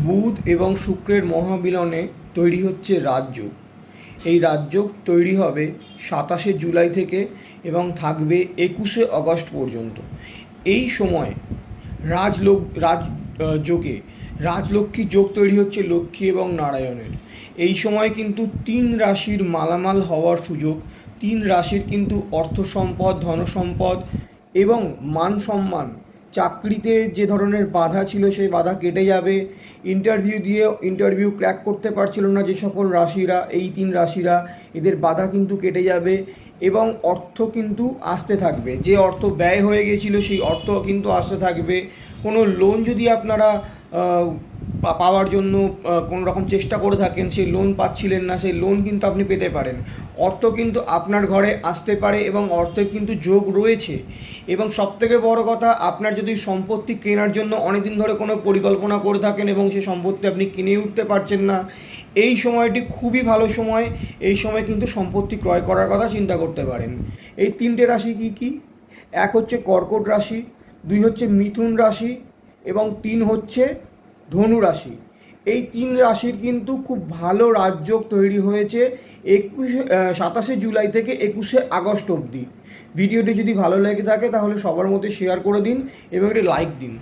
বুধ এবং শুক্রের মহামিলনে তৈরি হচ্ছে রাজযোগ। এই রাজযোগ তৈরি হবে 27শে জুলাই থেকে এবং থাকবে 21শে আগস্ট পর্যন্ত। এই সময় রাজযোগে রাজলক্ষ্মী যোগ তৈরি হচ্ছে লক্ষ্মী এবং নারায়ণের। এই সময় কিন্তু 3 রাশির মালামাল হওয়ার সুযোগ। 3 রাশির কিন্তু অর্থ সম্পদ, ধনসম্পদ এবং মান সম্মান, চাকরিতে যে ধরনের বাধা ছিল সেই বাধা কেটে যাবে। ইন্টারভিউ ক্র্যাক করতে পারছিল না যে সকল রাশিরা, এই 3 রাশিরা, এদের বাধা কিন্তু কেটে যাবে এবং অর্থ কিন্তু আসতে থাকবে। যে অর্থ ব্যয় হয়ে গেছিলো সেই অর্থ কিন্তু আসতে থাকবে। কোনো লোন যদি আপনারা পাওয়ার জন্য কোনো রকম চেষ্টা করে থাকেন, সেই লোন পাচ্ছিলেন না, সেই লোন কিন্তু আপনি পেতে পারেন। অর্থ কিন্তু আপনার ঘরে আসতে পারে এবং অর্থের কিন্তু যোগ রয়েছে। এবং সবথেকে বড় কথা, আপনার যদি সম্পত্তি কেনার জন্য অনেক দিন ধরে কোনো পরিকল্পনা করে থাকেন এবং সেই সম্পত্তি আপনি কিনে উঠতে পারছেন না, এই সময়টি খুবই ভালো সময়। এই সময় কিন্তু সম্পত্তি ক্রয় করার কথা চিন্তা করতে পারেন। এই 3টে রাশি কী কী? 1 হচ্ছে কর্কট রাশি, 2 হচ্ছে মিথুন রাশি এবং 3 হচ্ছে ধনু রাশি। এই 3 রাশির কিন্তু খুব ভালো রাজযোগ তৈরি হয়েছে 27শে জুলাই থেকে 21শে আগস্ট অবধি। ভিডিওটি যদি ভালো লেগে থাকে তাহলে সবার মধ্যে শেয়ার করে দিন এবং একটি লাইক দিন।